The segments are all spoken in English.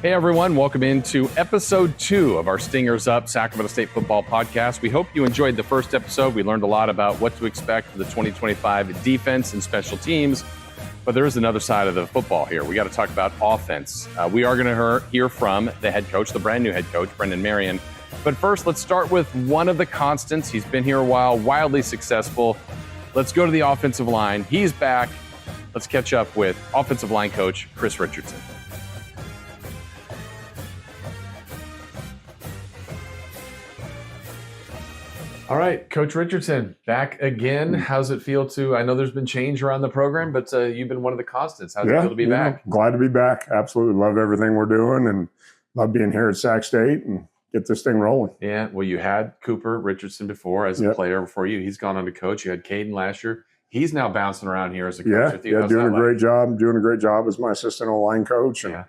Hey everyone, welcome into episode 2 of our Stingers Up Sacramento State football podcast. We hope you enjoyed the first episode. We learned a lot about what to expect for the 2025 defense and special teams, but there is another side of the football here. We got to talk about offense. We are going to hear from the head coach, the brand new head coach, Brennan Marion. But first, let's start with one of the constants. He's been here a while, wildly successful. Let's go to the offensive line. He's back. Let's catch up with offensive line coach Chris Richardson. All right, Coach Richardson, back again. How's it feel I know there's been change around the program, but you've been one of the constants. How's it feel to be back? Glad to be back. Absolutely love everything we're doing and love being here at Sac State and get this thing rolling. Yeah, well, you had Cooper Richardson before as a player before you. He's gone on to coach. You had Caden last year. He's now bouncing around here as a coach with you. Yeah, doing a great job as my assistant O-line coach. And,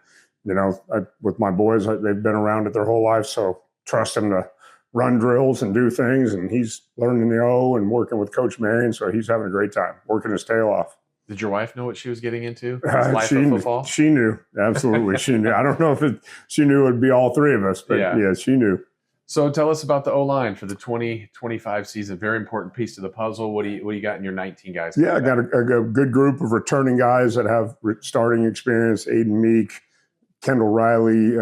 with my boys, they've been around it their whole life, so trust them to run drills and do things, and he's learning the O and working with Coach Marion, so he's having a great time, working his tail off. Did your wife know what she was getting into? Life of football? She knew. Absolutely, she knew. I don't know if she knew it would be all three of us, but yeah, she knew. So tell us about the O-line for the 2025 season. Very important piece to the puzzle. What do you got in your 19 guys? Yeah, I got a good group of returning guys that have starting experience. Aiden Meek, Kendall Riley,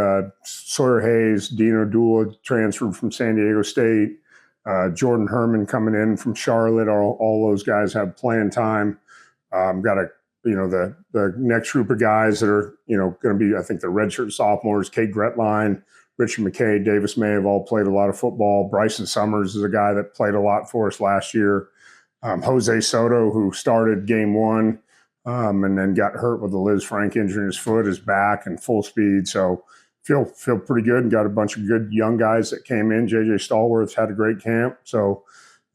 Sawyer Hayes, Dino Dula transferred from San Diego State, Jordan Herman coming in from Charlotte. All those guys have playing time. Got the next group of guys that are going to be, I think, the redshirt sophomores. Cade Gretline, Richard McKay, Davis May have all played a lot of football. Bryson Summers is a guy that played a lot for us last year. Jose Soto, who started game one, and then got hurt with the Liz Frank injury in his foot, is back and full speed. So feel pretty good and got a bunch of good young guys that came in. JJ Stallworth's had a great camp. So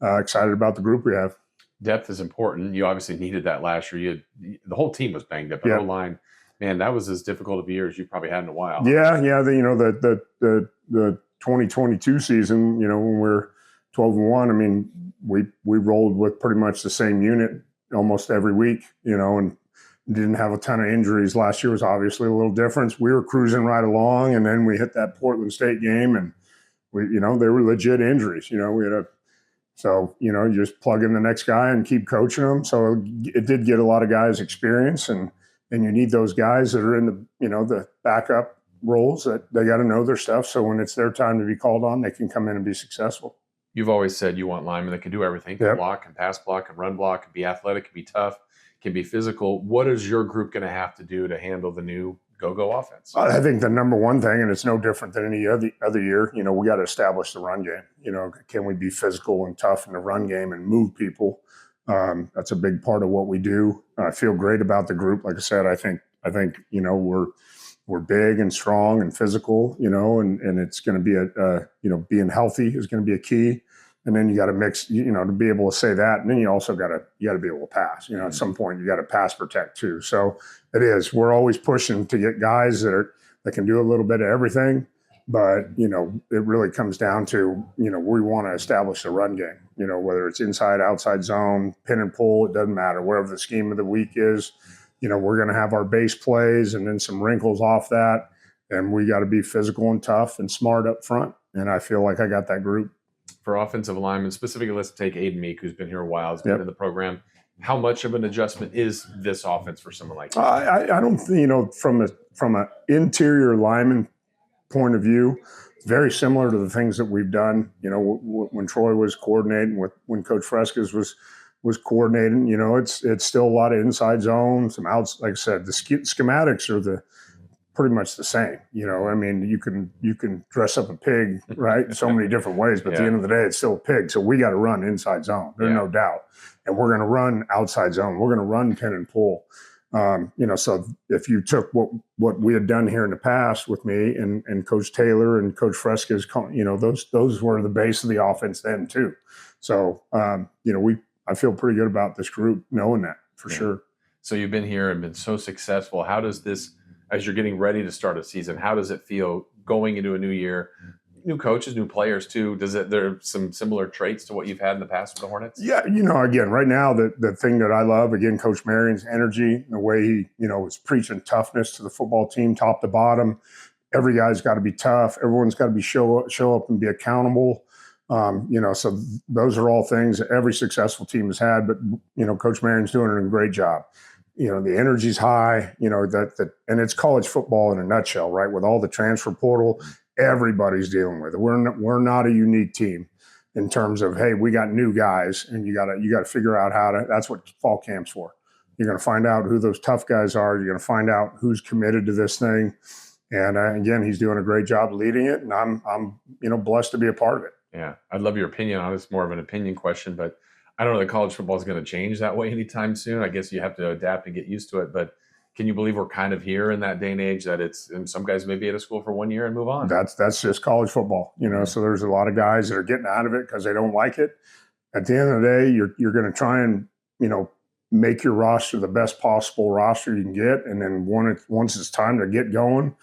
excited about the group we have. Depth is important. You obviously needed that last year. The whole team was banged up. The whole line, man, that was as difficult of a year as you probably had in a while. Yeah. The 2022 season, when we're 12-1, I mean, we rolled with pretty much the same unit almost every week, and didn't have a ton of injuries. Last year was obviously a little different. We were cruising right along, and then we hit that Portland State game, and they were legit injuries. You just plug in the next guy and keep coaching them. So it did get a lot of guys experience, and you need those guys that are in the backup roles that they got to know their stuff. So when it's their time to be called on, they can come in and be successful. You've always said you want linemen that can do everything, can block, can pass block, can run block, can be athletic, can be tough, can be physical. What is your group going to have to do to handle the new go-go offense? I think the number one thing, and it's no different than any other year, we got to establish the run game. Can we be physical and tough in the run game and move people? That's a big part of what we do. I feel great about the group. Like I said, I think we're big and strong and physical, and it's going to be being healthy is going to be a key. And then you got to mix, to be able to say that. And then you also got to be able to pass, at some point you got to pass protect too. So it is, we're always pushing to get guys that can do a little bit of everything. But, it really comes down to, we want to establish the run game, whether it's inside, outside zone, pin and pull, it doesn't matter. Wherever the scheme of the week is, we're going to have our base plays and then some wrinkles off that. And we got to be physical and tough and smart up front. And I feel like I got that group. For offensive linemen, specifically, let's take Aiden Meek, who's been here a while, has been in the program. How much of an adjustment is this offense for someone like you? I don't think, from an interior lineman point of view, it's very similar to the things that we've done. When Troy was coordinating, when Coach Frescas was coordinating, it's still a lot of inside zone, some outs. Like I said, the schematics are pretty much the same. You can dress up a pig, right, in so many different ways, but at the end of the day, it's still a pig. So we got to run inside zone. There's no doubt. And we're going to run outside zone. We're going to run pin and pull. So if you took what we had done here in the past with me and Coach Taylor and Coach Fresca's, those were the base of the offense then too. So, I feel pretty good about this group knowing that for sure. So you've been here and been so successful. How does this, as you're getting ready to start a season, how does it feel going into a new year? New coaches, new players too. There are some similar traits to what you've had in the past with the Hornets? Yeah, again, right now, the thing that I love, again, Coach Marion's energy, the way he, is preaching toughness to the football team, top to bottom. every guy's got to be tough. Everyone's got to be show up and be accountable. So those are all things that every successful team has had. But Coach Marion's doing a great job. The energy's high. And it's college football in a nutshell, right? With all the transfer portal, everybody's dealing with it. We're not a unique team in terms of, hey, we got new guys, and you got to figure out how to. That's what fall camp's for. You're going to find out who those tough guys are. You're going to find out who's committed to this thing. And again, he's doing a great job leading it, and I'm blessed to be a part of it. Yeah, I'd love your opinion on it. It's more of an opinion question, but I don't know that college football is going to change that way anytime soon. I guess you have to adapt and get used to it. But can you believe we're kind of here in that day and age that and some guys may be at a school for 1 year and move on? That's just college football, So there's a lot of guys that are getting out of it because they don't like it. At the end of the day, you're going to try and make your roster the best possible roster you can get, and then once it's time to get going,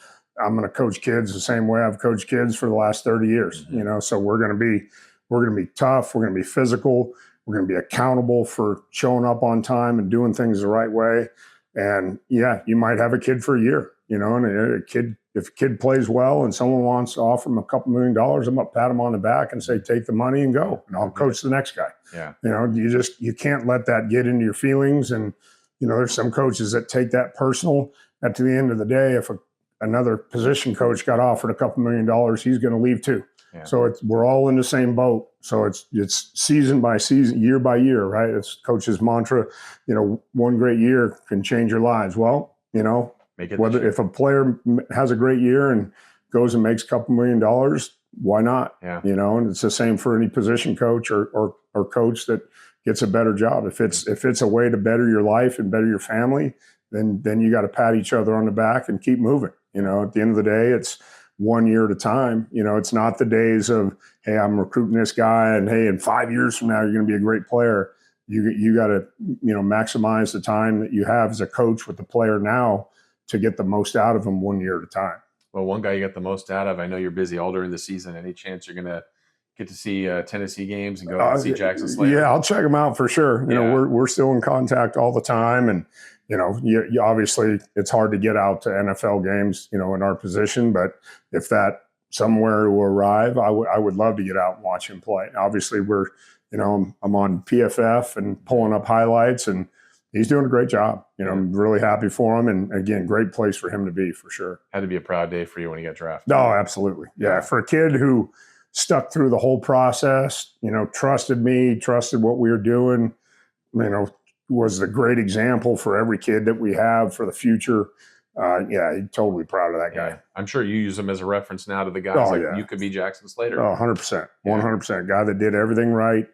I'm going to coach kids the same way I've coached kids for the last 30 years. So we're going to be tough. We're going to be physical. We're going to be accountable for showing up on time and doing things the right way. And yeah, you might have a kid for a year, and if a kid plays well and someone wants to offer him a couple $1 million, I'm going to pat him on the back and say, take the money and go, and I'll coach the next guy. Yeah. You can't let that get into your feelings. And, there's some coaches that take that personal. At the end of the day, if another position coach got offered a couple $1 million, he's going to leave too. Yeah. So we're all in the same boat. So it's season by season, year by year, right? It's coach's mantra. One great year can change your lives. Well, if a player has a great year and goes and makes a couple $1 million, why not? Yeah. And it's the same for any position coach or coach that gets a better job. If it's a way to better your life and better your family, then you got to pat each other on the back and keep moving. At the end of the day, it's 1 year at a time. It's not the days of, hey, I'm recruiting this guy, and hey, in 5 years from now, you're going to be a great player. You got to, maximize the time that you have as a coach with the player now to get the most out of them 1 year at a time. Well, one guy you get the most out of, I know you're busy all during the season. Any chance you're going to get to see Tennessee games and go and see Jackson Slater? Yeah, I'll check him out for sure. We're still in contact all the time, and you obviously it's hard to get out to NFL games, in our position. But if that somewhere will arrive, I would love to get out and watch him play. Obviously, I'm on PFF and pulling up highlights, and he's doing a great job. I'm really happy for him, and again, great place for him to be for sure. Had to be a proud day for you when he got drafted. No, absolutely. Yeah, for a kid who stuck through the whole process, trusted me, trusted what we were doing, was a great example for every kid that we have for the future. Totally proud of that guy. Yeah. I'm sure you use him as a reference now to the guys you could be Jackson Slater. Oh, 100%. 100%. Guy that did everything right.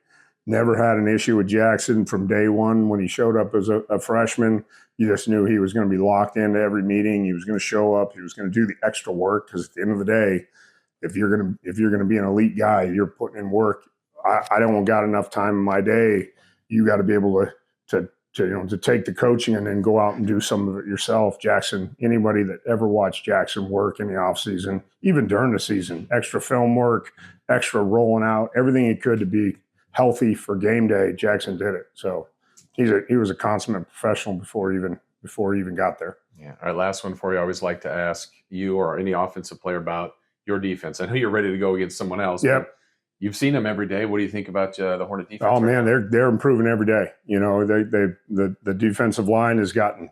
Never had an issue with Jackson from day one when he showed up as a freshman. You just knew he was going to be locked into every meeting. He was going to show up. He was going to do the extra work, because at the end of the day, if you're going to be an elite guy, you're putting in work. I don't got enough time in my day. You got to be able to take the coaching and then go out and do some of it yourself. Jackson, anybody that ever watched Jackson work in the offseason, even during the season, extra film work, extra rolling out, everything he could to be healthy for game day, Jackson did it. So he was a consummate professional before he even got there. Yeah. All right, last one for you. I always like to ask you or any offensive player about your defense. I know you're ready to go against someone else. Yep. You've seen them every day. What do you think about the Hornet defense? Oh man, they're improving every day. The defensive line has gotten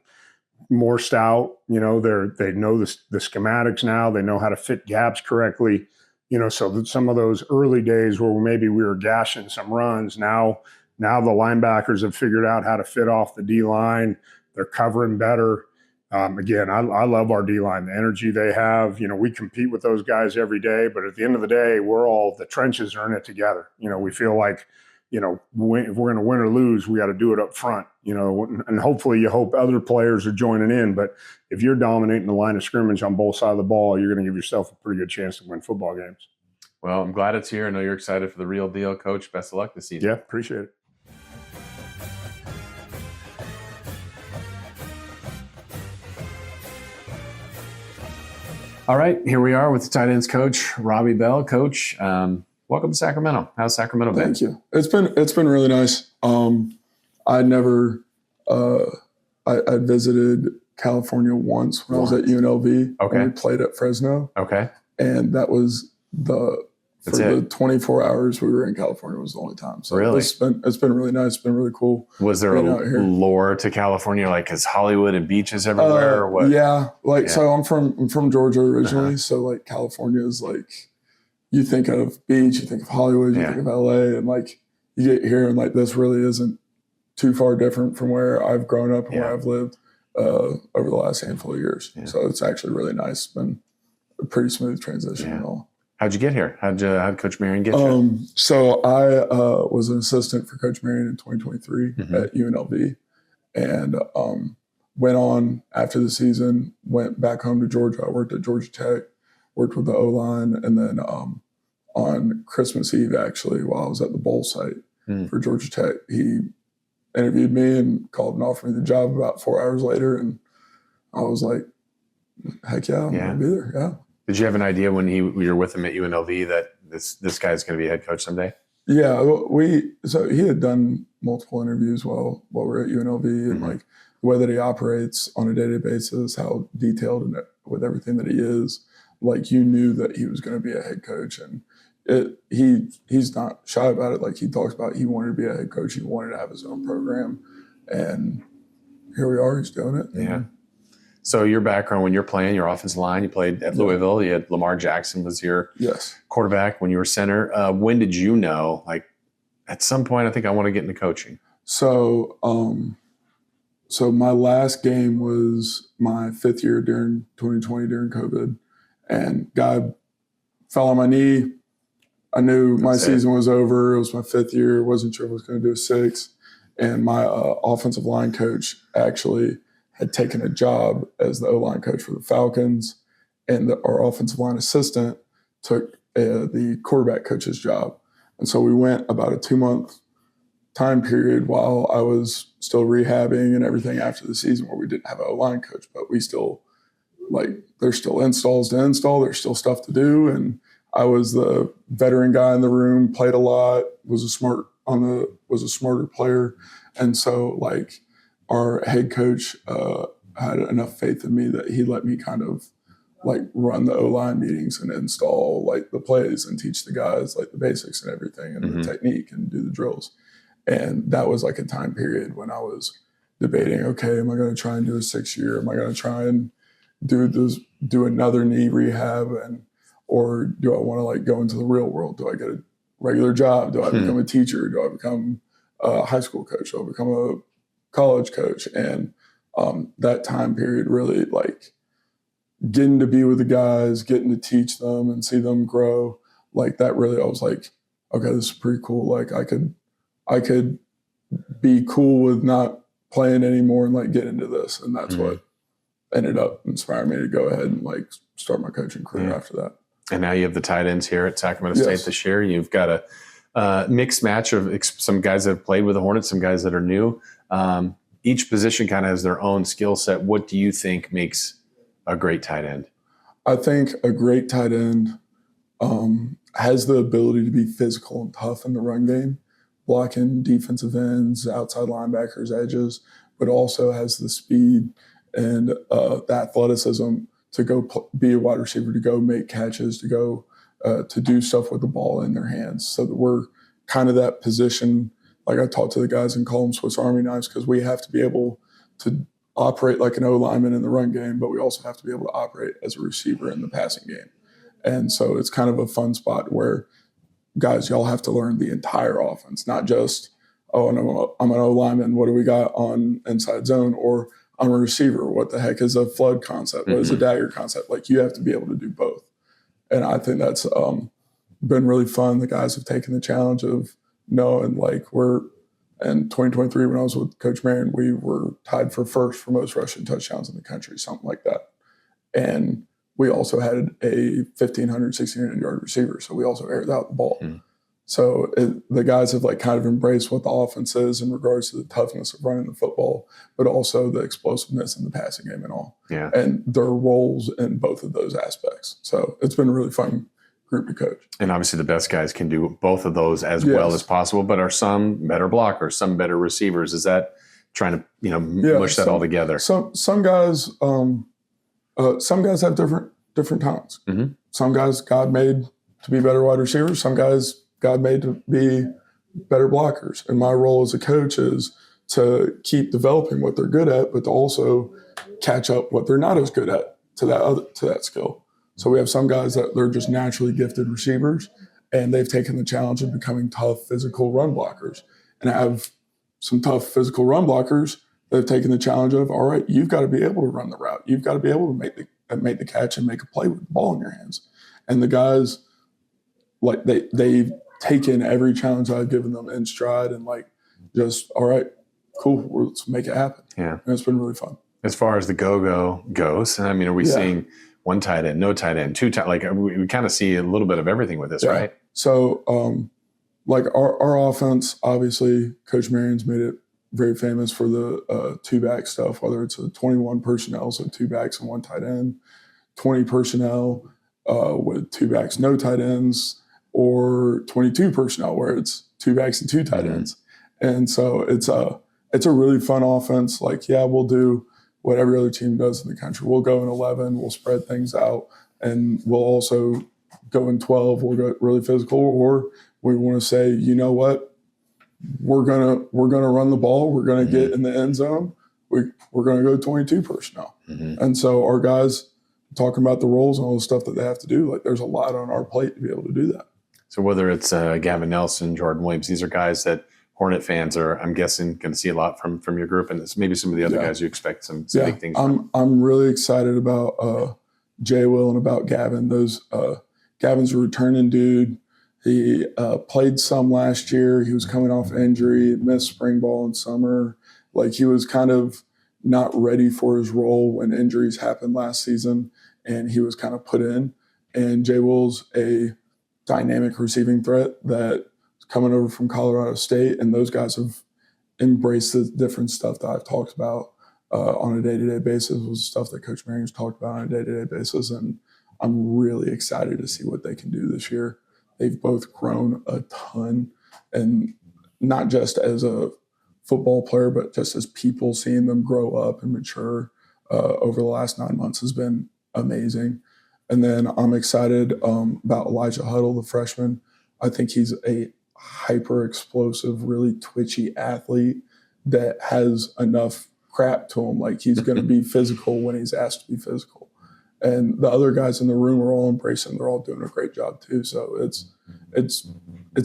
more stout. They know the schematics now. They know how to fit gaps correctly. So some of those early days where maybe we were gashing some runs, now the linebackers have figured out how to fit off the D line. They're covering better. Again, I love our D-line, the energy they have. We compete with those guys every day, but at the end of the day, the trenches are in it together. We feel like, if we're going to win or lose, we got to do it up front, and hopefully you hope other players are joining in. But if you're dominating the line of scrimmage on both sides of the ball, you're going to give yourself a pretty good chance to win football games. Well, I'm glad it's here. I know you're excited for the real deal, Coach. Best of luck this season. Yeah, appreciate it. All right, here we are with the tight ends coach, Robbie Bell. Coach, welcome to Sacramento. How's Sacramento been? Thank you. It's been really nice. I visited California once when I was at UNLV. Okay. When we played at Fresno. Okay. And that was the 24 hours we were in California was the only time. So really? It's been really nice. It's been really cool. Was there a lore to California, like is Hollywood and beaches everywhere or what? Yeah. So I'm from Georgia originally. So like California is like, you think of beach, you think of Hollywood, you think of LA, and like you get here and like this really isn't too far different from where I've grown up and where I've lived over the last handful of years. Yeah. So it's actually really nice. It's been a pretty smooth transition and all. How'd you get here? How'd Coach Marion get you? So I was an assistant for Coach Marion in 2023 at UNLV, and went on after the season, went back home to Georgia. I worked at Georgia Tech, worked with the O-line, and then on Christmas Eve, actually, while I was at the bowl site for Georgia Tech, he interviewed me and called and offered me the job about 4 hours later, and I was like, heck yeah, I'm going to be there, yeah. Did you have an idea when you were with him at UNLV that this guy's going to be a head coach someday? Yeah, so he had done multiple interviews while we were at UNLV, and like the way that he operates on a day-to-day basis, how detailed and with everything that he is, like you knew that he was going to be a head coach, and he's not shy about it. Like he talks about, he wanted to be a head coach, he wanted to have his own program, and here we are. He's doing it. Yeah. So your background when you're playing your offensive line, you played at Louisville. You had Lamar Jackson was your quarterback when you were center. When did you know, like at some point, I think I want to get into coaching? So, so my last game was my fifth year during 2020 during COVID, and guy fell on my knee. I knew my season was over. It was my fifth year. Wasn't sure if I was going to do a sixth. And my offensive line coach actually had taken a job as the O-line coach for the Falcons, and our offensive line assistant took the quarterback coach's job. And so we went about a 2-month time period while I was still rehabbing and everything after the season where we didn't have an O-line coach, but we still, like, there's still installs to install. There's still stuff to do. And I was the veteran guy in the room, played a lot, was a smarter player. And so, like, our head coach had enough faith in me that he let me kind of like run the O-line meetings and install like the plays and teach the guys like the basics and everything and the technique and do the drills. And that was like a time period when I was debating, okay, am I going to try and do a 6-year? Am I going to try and do another knee rehab? Or do I want to like go into the real world? Do I get a regular job? Do I become a teacher? Do I become a high school coach? Do I become a college coach? And that time period really like getting to be with the guys, getting to teach them and see them grow, like that really, I was like, okay, this is pretty cool. Like I could be cool with not playing anymore and like get into this. And that's what ended up inspiring me to go ahead and like start my coaching career after that. And now you have the tight ends here at Sacramento State this year. You've got a mixed match of some guys that have played with the Hornets, some guys that are new. Each position kind of has their own skill set. What do you think makes a great tight end? I think a great tight end has the ability to be physical and tough in the run game, blocking defensive ends, outside linebackers, edges, but also has the speed and the athleticism to go be a wide receiver, to go make catches, to go to do stuff with the ball in their hands. So that we're kind of that position. Like I talk to the guys and call them Swiss Army knives because we have to be able to operate like an O-lineman in the run game, but we also have to be able to operate as a receiver in the passing game. And so it's kind of a fun spot where, guys, y'all have to learn the entire offense, not just, oh, no, I'm an O-lineman. What do we got on inside zone? Or I'm a receiver. What the heck is a flood concept? What is a dagger concept? Like you have to be able to do both. And I think that's been really fun. The guys have taken the challenge of knowing like we're in 2023 when I was with Coach Marion, we were tied for first for most rushing touchdowns in the country, something like that. And we also had a 1,500, 1,600-yard receiver. So we also aired out the ball. So the guys have like kind of embraced what the offense is in regards to the toughness of running the football, but also the explosiveness in the passing game and all. Yeah. And their roles in both of those aspects. So it's been a really fun group to coach. And obviously the best guys can do both of those as well as possible, but are some better blockers, some better receivers? Is that trying to, mush that all together. Some guys have different talents. Mm-hmm. Some guys God made to be better wide receivers. Some guys God made to be better blockers. And my role as a coach is to keep developing what they're good at, but to also catch up what they're not as good at to that skill. So we have some guys that they're just naturally gifted receivers, and they've taken the challenge of becoming tough physical run blockers. And I have some tough physical run blockers that have taken the challenge of, all right, you've got to be able to run the route. You've got to be able to make the catch and make a play with the ball in your hands. And the guys, like they've taken every challenge I've given them in stride and just, all right, cool, let's make it happen. Yeah. And it's been really fun. As far as the go goes, I mean, are we seeing one tight end, no tight end, two tight, we kind of see a little bit of everything with this, right? So, our offense, obviously, Coach Marion's made it very famous for the two-back stuff, whether it's a 21 personnel, so two backs and one tight end, 20 personnel with two backs, no tight ends, or 22 personnel where it's two backs and two tight ends. And so it's a really fun offense. We'll do what every other team does in the country. We'll go in 11, we'll spread things out, and we'll also go in 12, we'll go really physical, or we want to say, you know what, we're gonna run the ball, we're gonna get in the end zone, we're gonna go 22 personnel. And so our guys talking about the roles and all the stuff that they have to do, there's a lot on our plate to be able to do that. So whether it's Gavin Nelson, Jordan Williams, these are guys that Hornet fans are, I'm guessing, going to see a lot from your group, and it's maybe some of the other guys you expect some big things from. I'm really excited about Jay Will and about Gavin. Gavin's a returning dude. He played some last year. He was coming off injury, missed spring ball in summer. He was kind of not ready for his role when injuries happened last season, and he was kind of put in. And Jay Will's a dynamic receiving threat that coming over from Colorado State, and those guys have embraced the different stuff that I've talked about on a day-to-day basis, was stuff that Coach Marion's talked about on a day-to-day basis, and I'm really excited to see what they can do this year. They've both grown a ton, and not just as a football player, but just as people, seeing them grow up and mature over the last 9 months has been amazing. And then I'm excited about Elijah Huddle, the freshman. I think he's a hyper explosive, really twitchy athlete that has enough crap to him. He's going to be physical when he's asked to be physical. And the other guys in the room are all embracing. They're all doing a great job too. So it's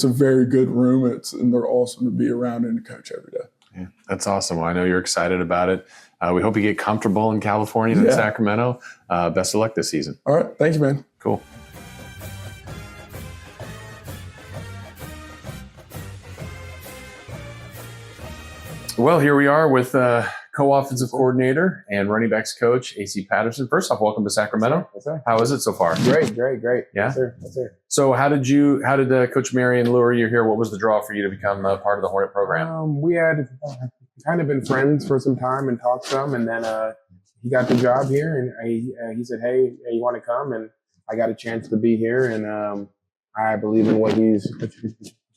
a very good room. And they're awesome to be around and to coach every day. Yeah, that's awesome. Well, I know you're excited about it. We hope you get comfortable in California and in Sacramento. Best of luck this season. All right. Thank you, man. Cool. Well, here we are with co-offensive coordinator and running backs coach, AC Patterson. First off, welcome to Sacramento. Yes, sir. How is it so far? Great. Yeah? Yes, sir. So how did Coach Marion lure you here? What was the draw for you to become a part of the Hornet program? We had kind of been friends for some time and talked some, and then he got the job here, and he said, hey, you want to come? And I got a chance to be here, and I believe in what he's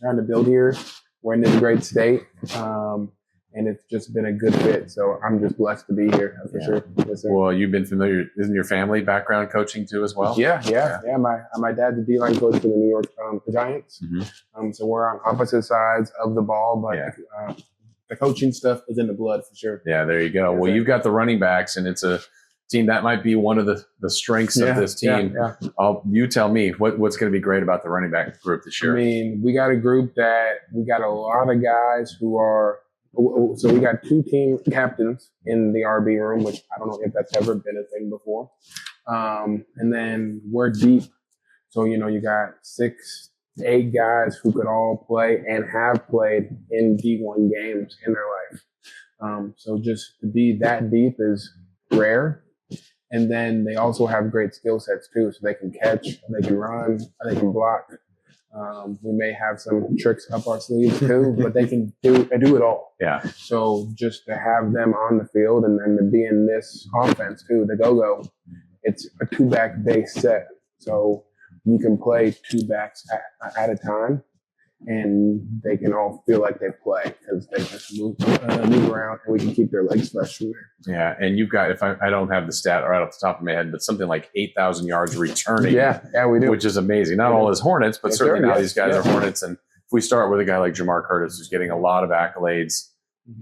trying to build here. We're in this great state. And it's just been a good fit. So I'm just blessed to be here for sure. Yes, sir. Well, you've been familiar. Isn't your family background coaching too as well? Yeah. My dad's a D-line coach for the New York Giants. So we're on opposite sides of the ball, but the coaching stuff is in the blood for sure. Yeah, there you go. Well, you've got the running backs, and it's a team that might be one of the strengths of this team. You tell me what's going to be great about the running back group this year. I mean, we got a group that we got a lot of guys who are. So we got two team captains in the RB room, which I don't know if that's ever been a thing before. And then we're deep. So, you got 6 to 8 guys who could all play and have played in D1 games in their life. So just to be that deep is rare. And then they also have great skill sets too. So they can catch, they can run, they can block. We may have some tricks up our sleeves too, but they do it all. Yeah. So just to have them on the field and then to be in this offense too, the go-go, it's a 2-back base set. So you can play 2 backs at a time. and they can all feel like they play because they just move around and we can keep their legs fresh from there. Yeah, and you've got, if I don't have the stat right off the top of my head, but something like 8,000 yards returning. Yeah, we do. Which is amazing. Not all as Hornets, but certainly now these guys are Hornets. And if we start with a guy like Jamar Curtis, who's getting a lot of accolades,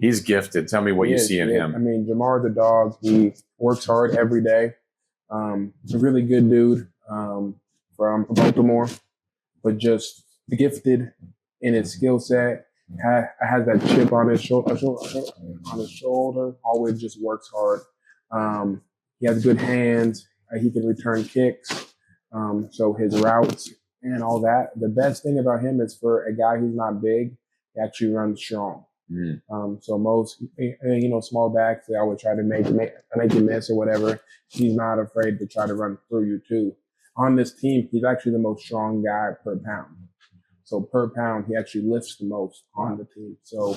he's gifted. Tell me what you see in him. I mean, Jamar's a dog. He works hard every day. A really good dude from Baltimore, but just gifted in his skill set. Has that chip on his shoulder. Always just works hard. He has good hands. He can return kicks. So his routes and all that. The best thing about him is for a guy who's not big, he actually runs strong. So most, small backs, they always try to make you miss or whatever. He's not afraid to try to run through you too. On this team, he's actually the most strong guy per pound. So per pound, he actually lifts the most on the team. So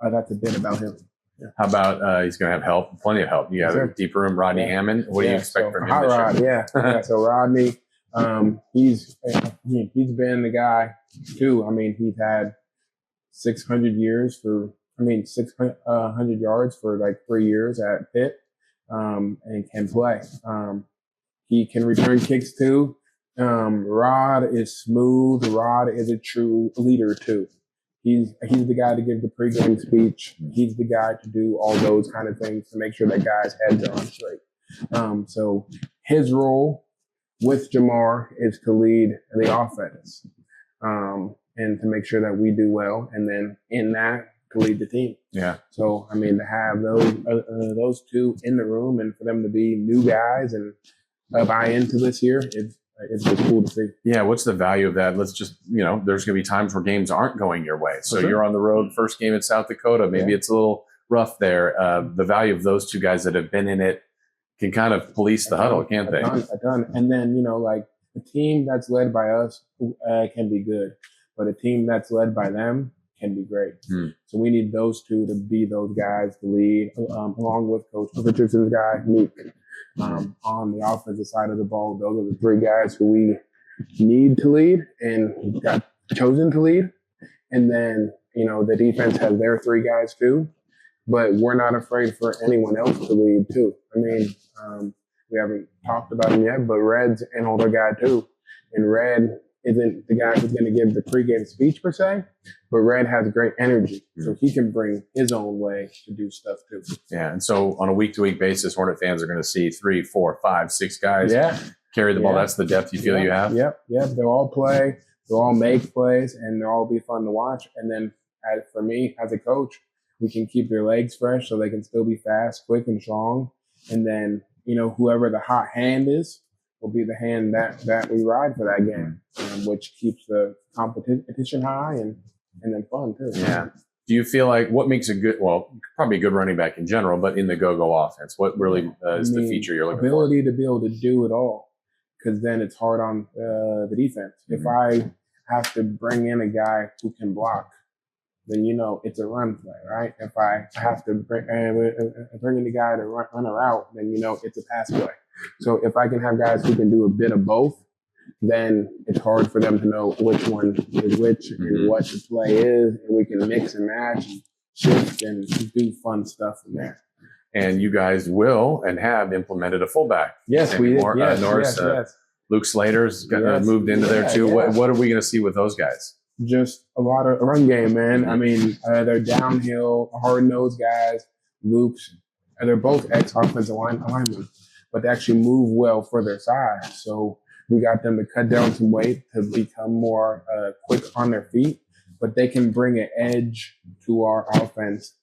that's a bit about him. Yeah. How about he's going to have help? Plenty of help. You got a deeper room, Rodney Hammond. What do you expect from him? Hot Rod, So Rodney, he's been the guy too. I mean, he's had 600 yards for like 3 years at Pitt, and can play. He can return kicks too. Rod is smooth. Rod is a true leader too. He's the guy to give the pregame speech. He's the guy to do all those kind of things to make sure that guys' heads are on straight. So his role with Jamar is to lead the offense, and to make sure that we do well, and then in that to lead the team. Yeah. So I mean, to have those two in the room and for them to be new guys and buy into this year, it's just cool to see. Yeah, what's the value of that? Let's just, there's going to be times where games aren't going your way. So you're on the road, first game in South Dakota. Maybe it's a little rough there. The value of those two guys that have been in it can kind of police the huddle, can't they? A ton. And then, like a team that's led by us can be good, but a team that's led by them can be great. So we need those two to be those guys to lead, along with Coach Richardson's guy, Meek. On the offensive side of the ball, those are the three guys who we need to lead and got chosen to lead. And then, the defense has their three guys too, but we're not afraid for anyone else to lead too. I mean, we haven't talked about him yet, but Red's an older guy too. And Red isn't the guy who's going to give the pregame speech per se, but Red has great energy. So he can bring his own way to do stuff too. Yeah. And so on a week-to-week basis, Hornet fans are going to see 3, 4, 5, 6 guys carry the ball. That's the depth you feel you have? Yep. They'll all play. They'll all make plays, and they'll all be fun to watch. And then for me, as a coach, we can keep their legs fresh so they can still be fast, quick, and strong. And then, whoever the hot hand is, will be the hand that we ride for that game, which keeps the competition high and then fun too. Yeah. Do you feel like what makes probably a good running back in general, but in the go-go offense, what really is the feature you're looking for? Ability to be able to do it all, because then it's hard on the defense. If I have to bring in a guy who can block, then it's a run play, right? If I have to bring in a guy to run a route, then it's a pass play. So if I can have guys who can do a bit of both, then it's hard for them to know which one is which and what the play is, and we can mix and match and shift and do fun stuff from there. And you guys will and have implemented a fullback. Yes, we did. Norris, Luke Slater's moved into there too. Yes. What are we going to see with those guys? Just a lot of run game, man. I mean, they're downhill, hard-nosed guys. Luke's, they're both ex-offensive linemen, but they actually move well for their size. So we got them to cut down some weight to become more quick on their feet, but they can bring an edge to our offense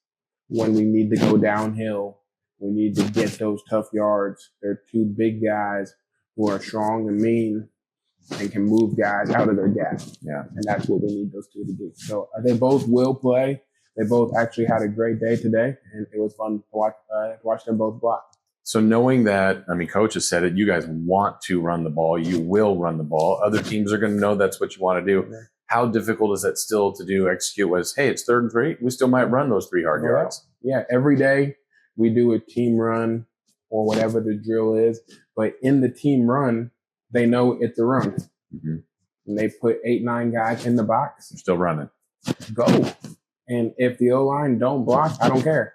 when we need to go downhill. We need to get those tough yards. They're two big guys who are strong and mean and can move guys out of their gap. Yeah, and that's what we need those two to do. So they both will play. They both actually had a great day today, and it was fun to watch them both block. So knowing that, Coach has said it, you guys want to run the ball. You will run the ball. Other teams are going to know that's what you want to do. Yeah. How difficult is that still to execute was, hey, it's 3rd and 3. We still might run those 3 hard yards. Yeah, every day we do a team run or whatever the drill is. But in the team run, they know it's a run. and they put 8, 9 guys in the box, They're still running. go. And if the O-line don't block, I don't care.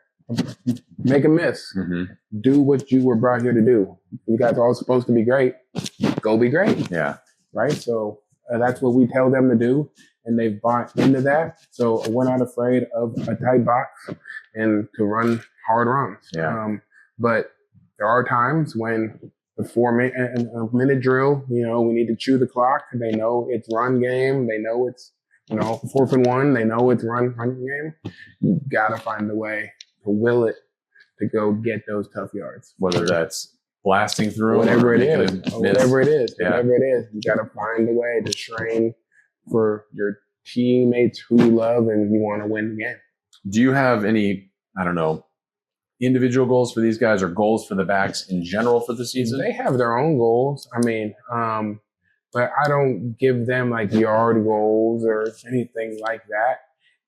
Make a miss. Mm-hmm. Do what you were brought here to do. You guys are all supposed to be great. Go be great. Yeah. Right? So that's what we tell them to do, and they've bought into that. So we're not afraid of a tight box and to run hard runs. Yeah. But there are times when the 4-minute drill, we need to chew the clock. They know it's run game. They know it's, 4th and 1. They know it's run game. You got to find a way to will it to go get those tough yards. Whether that's blasting through Whatever it is. Yeah. Whatever it is. You got to find a way to train for your teammates who you love and you want to win the game. Do you have any, individual goals for these guys or goals for the backs in general for the season? They have their own goals. But I don't give them like yard goals or anything like that.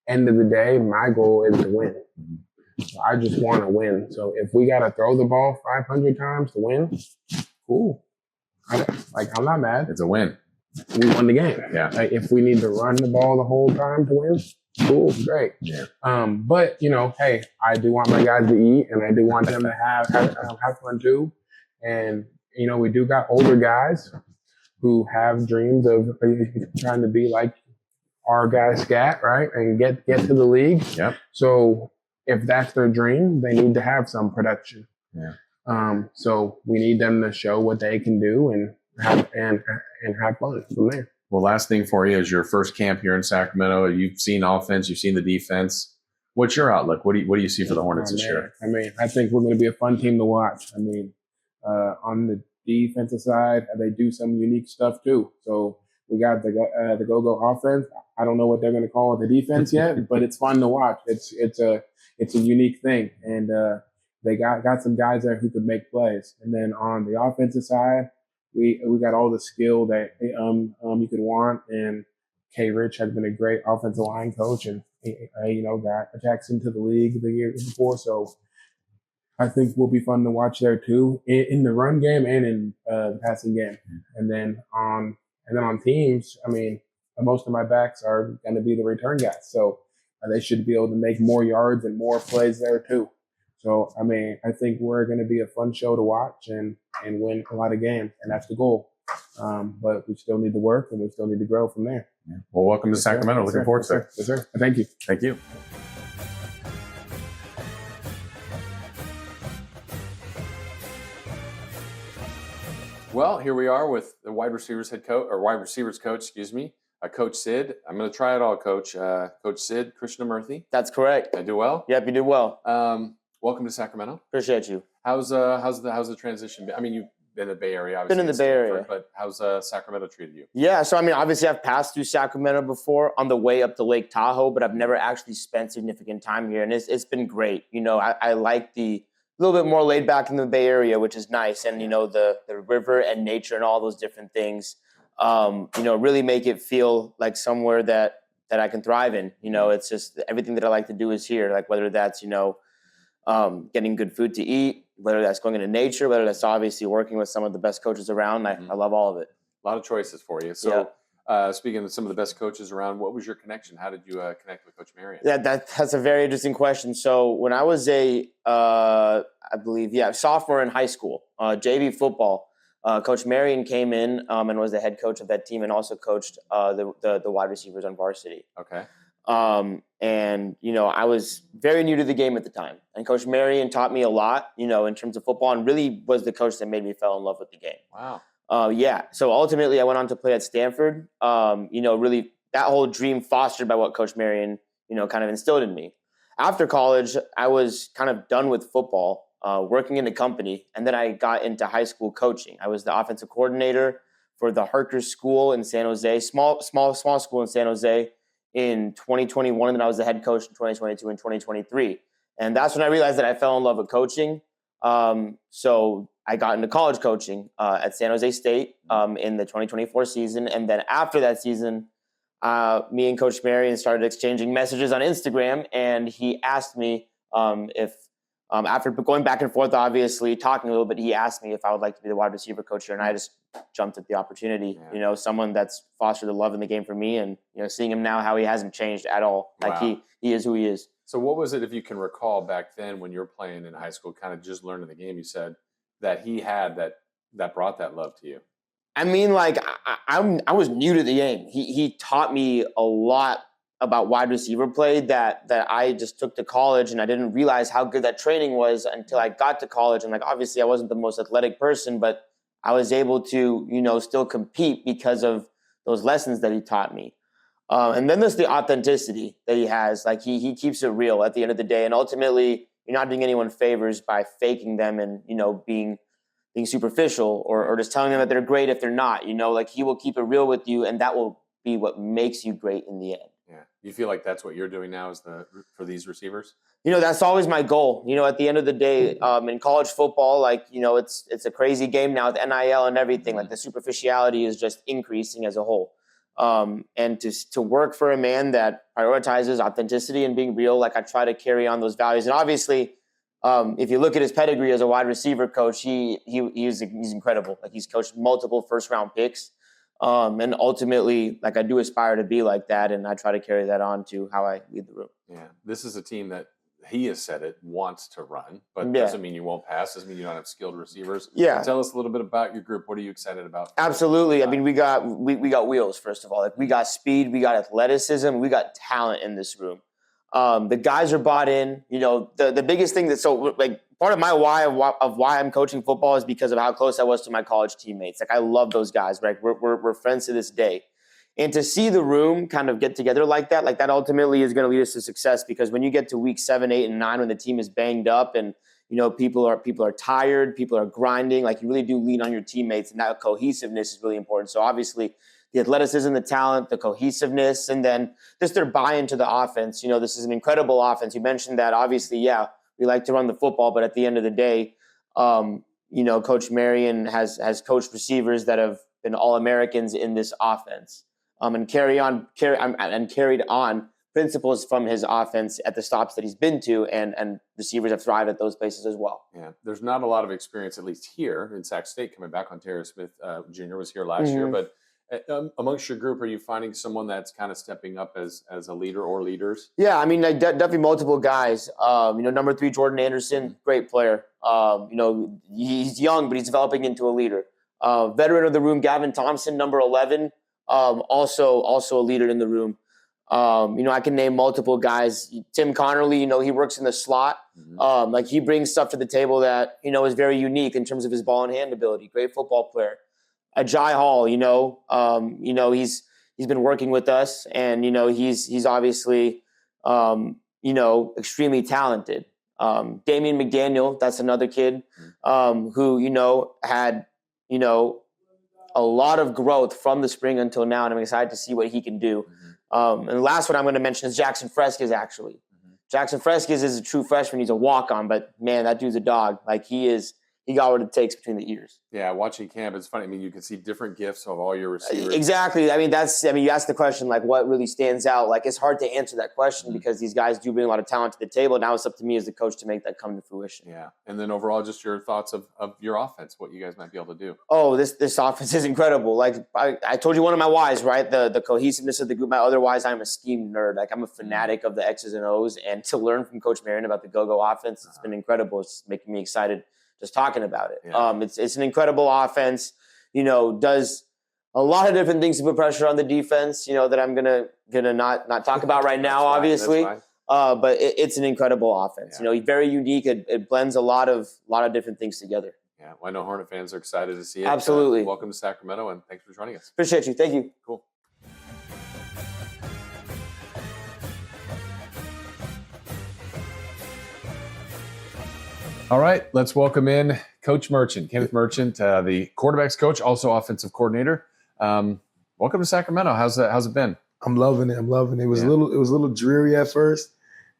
End of the day, my goal is to win. So I just want to win. So if we got to throw the ball 500 times to win, cool. I'm not mad. It's a win. We won the game. Yeah. Like if we need to run the ball the whole time to win, cool, great. Yeah. But hey, I do want my guys to eat, and I do want them to have fun too. And we do got older guys who have dreams of trying to be like our guy Scat, right, and get to the league. Yep. So if that's their dream, they need to have some production. Yeah. So we need them to show what they can do and have fun from there. Well, last thing for you is your first camp here in Sacramento. You've seen offense, you've seen the defense. What's your outlook? What do you see for the Hornets this year? I think we're going to be a fun team to watch. On the defensive side, they do some unique stuff too. So we got the go-go offense. I don't know what they're going to call it the defense yet, but it's fun to watch. It's a unique thing, and they got some guys there who could make plays. And then on the offensive side, we got all the skill that you could want. And K. Rich has been a great offensive line coach, and got Jackson to the league the year before. So I think will be fun to watch there too, in the run game and in the passing game. And then on teams, most of my backs are going to be the return guys, so they should be able to make more yards and more plays there too. So I think we're going to be a fun show to watch and win a lot of games, and that's the goal. But we still need to work, and we still need to grow from there. Yeah. Well, welcome to Sacramento. Looking forward to it. Yes, sir. Thank you. Thank you. Well, here we are with the wide receivers coach, Coach Sid. I'm going to try it all, Coach. Coach Sid Krishnamurthy. That's correct. Did I do well? Yep, you did well. Welcome to Sacramento. Appreciate you. How's the transition been? You've been in the Bay Area, obviously. Been in the Bay Area. But how's Sacramento treated you? Yeah, so obviously I've passed through Sacramento before on the way up to Lake Tahoe, but I've never actually spent significant time here, and it's been great. I like the little bit more laid back in the Bay Area, which is nice, and the river and nature and all those different things, really make it feel like somewhere that I can thrive in. It's just everything that I like to do is here, like whether that's getting good food to eat, whether that's going into nature, whether that's obviously working with some of the best coaches around. I love all of it. A lot of choices for you. So speaking of some of the best coaches around, what was your connection? How did you connect with Coach Marion? Yeah, that's a very interesting question. So when I was sophomore in high school, JV football, Coach Marion came in and was the head coach of that team and also coached the wide receivers on varsity. Okay. I was very new to the game at the time. And Coach Marion taught me a lot, in terms of football, and really was the coach that made me fall in love with the game. Wow. So ultimately I went on to play at Stanford. Really that whole dream fostered by what Coach Marion, kind of instilled in me. After college, I was kind of done with football, working in a company. And then I got into high school coaching. I was the offensive coordinator for the Harker School in San Jose, small school in San Jose, in 2021, and then I was the head coach in 2022 and 2023. And that's when I realized that I fell in love with coaching. So I got into college coaching at San Jose State in the 2024 season. And then after that season, me and Coach Marion started exchanging messages on Instagram, and he asked me if After going back and forth, obviously talking a little bit, he asked me if I would like to be the wide receiver coach here, and I just jumped at the opportunity. Yeah. Someone that's fostered the love in the game for me, and seeing him now, how he hasn't changed at all. Like Wow. he is who he is. So what was it, if you can recall, back then when you were playing in high school, kind of just learning the game, you said that he had that brought that love to you? I mean, like I was new to the game. He taught me a lot about wide receiver play that I just took to college, and I didn't realize how good that training was until I got to college. And like, obviously I wasn't the most athletic person, but I was able to, still compete because of those lessons that he taught me. And then there's the authenticity that he has. Like he keeps it real at the end of the day. And ultimately you're not doing anyone favors by faking them and, being superficial or just telling them that they're great if they're not, like he will keep it real with you, and that will be what makes you great in the end. Yeah. You feel like that's what you're doing now for these receivers? That's always my goal. At the end of the day, in college football, like, it's a crazy game now with NIL and everything. Like the superficiality is just increasing as a whole. And to work for a man that prioritizes authenticity and being real, like I try to carry on those values. And obviously, if you look at his pedigree as a wide receiver coach, he's incredible. Like he's coached multiple first-round picks. And ultimately, like I do aspire to be like that, and I try to carry that on to how I lead the room. Yeah, this is a team that he has said it wants to run, but Yeah. doesn't mean you won't pass. Doesn't mean you don't have skilled receivers. Yeah. Tell us a little bit about your group. What are you excited about? Absolutely. I mean, we got wheels, first of all. Like we got speed, we got athleticism, we got talent in this room. The guys are bought in. The biggest thing part of my why of why I'm coaching football is because of how close I was to my college teammates. Like I love those guys. Right, we're friends to this day, and to see the room kind of get together like that ultimately is going to lead us to success. Because when you get to week 7, 8, and 9, when the team is banged up and people are tired, people are grinding, like you really do lean on your teammates, and that cohesiveness is really important. So obviously, the athleticism, the talent, the cohesiveness, and then just their buy-in to the offense. This is an incredible offense. You mentioned that. Obviously, yeah, we like to run the football, but at the end of the day, Coach Marion has coached receivers that have been All-Americans in this offense, and carried on principles from his offense at the stops that he's been to, and receivers have thrived at those places as well. Yeah, there's not a lot of experience, at least here in Sac State, coming back. Ontario Smith Jr. was here last year, but amongst your group, are you finding someone that's kind of stepping up as a leader or leaders? Yeah, I mean, definitely multiple guys. Number 3, Jordan Anderson, great player. He's young, but he's developing into a leader. Veteran of the room, Gavin Thompson, number 11, also a leader in the room. I can name multiple guys. Tim Connerly, he works in the slot. Mm-hmm. He brings stuff to the table that, is very unique in terms of his ball and hand ability. Great football player. Ajay Hall, he's been working with us, and he's obviously extremely talented. Damian McDaniel, that's another kid who had a lot of growth from the spring until now, and I'm excited to see what he can do. And the last one I'm going to mention is Jackson Fresquez. Actually, Jackson Fresquez is a true freshman. He's a walk-on, but man, that dude's a dog. Like he got what it takes between the ears. Yeah, watching camp, it's funny. I mean, you can see different gifts of all your receivers. Exactly. I mean, you asked the question, like, what really stands out? Like, it's hard to answer that question because these guys do bring a lot of talent to the table. Now it's up to me as the coach to make that come to fruition. Yeah. And then overall, just your thoughts of your offense, what you guys might be able to do. Oh, this offense is incredible. Like, I told you one of my whys, right? The cohesiveness of the group. My other whys, I'm a scheme nerd. Like, I'm a fanatic of the X's and O's. And to learn from Coach Marion about the go-go offense, it's been incredible. It's making me excited just talking about it. Yeah. It's an incredible offense, does a lot of different things to put pressure on the defense, that I'm gonna not talk about right now, obviously. But it's an incredible offense. Yeah. Very unique. It blends a lot of different things together. Yeah, well, I know Hornet fans are excited to see it. Absolutely. Welcome to Sacramento, and thanks for joining us. Appreciate you. Thank you. Cool. All right, let's welcome in Coach Merchant, Kenneth Merchant, the quarterbacks coach, also offensive coordinator. Welcome to Sacramento. How's it been? I'm loving it. It was a little dreary at first.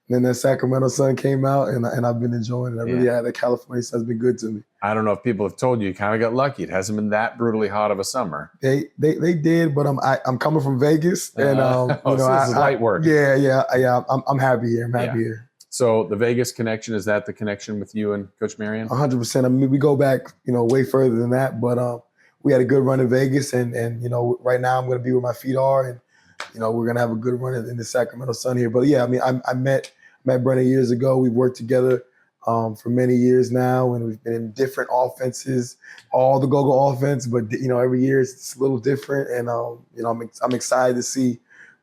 And then that Sacramento sun came out, and I've been enjoying it. I really had the California sun's been good to me. I don't know if people have told you kind of got lucky. It hasn't been that brutally hot of a summer. They did, but I'm coming from Vegas, and this is light work. Yeah. I'm happy here. I'm happy here. So the Vegas connection, is that the connection with you and Coach Marion? 100%. I mean, we go back, way further than that, but we had a good run in Vegas, and right now I'm going to be where my feet are, and we're going to have a good run in the Sacramento Sun here. But yeah, I mean, I met Brennan years ago. We've worked together for many years now, and we've been in different offenses, all the go-go offense, but every year it's a little different, and I'm excited to see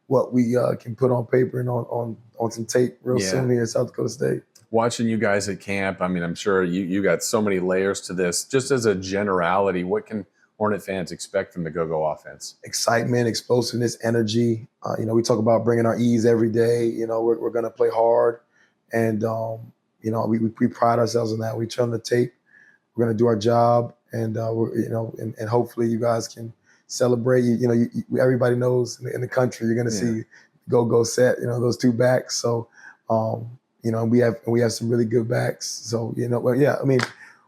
what we can put on paper and on some tape real soon here at South Dakota State. Watching you guys at camp, I mean, I'm sure you got so many layers to this. Just as a generality, what can Hornet fans expect from the go-go offense? Excitement, explosiveness, energy. We talk about bringing our E's every day. We're going to play hard, and we pride ourselves on that. We turn the tape. We're going to do our job, and and hopefully you guys can celebrate. Everybody knows in the country you're going to see go set. Those two backs. So we have some really good backs. So I mean,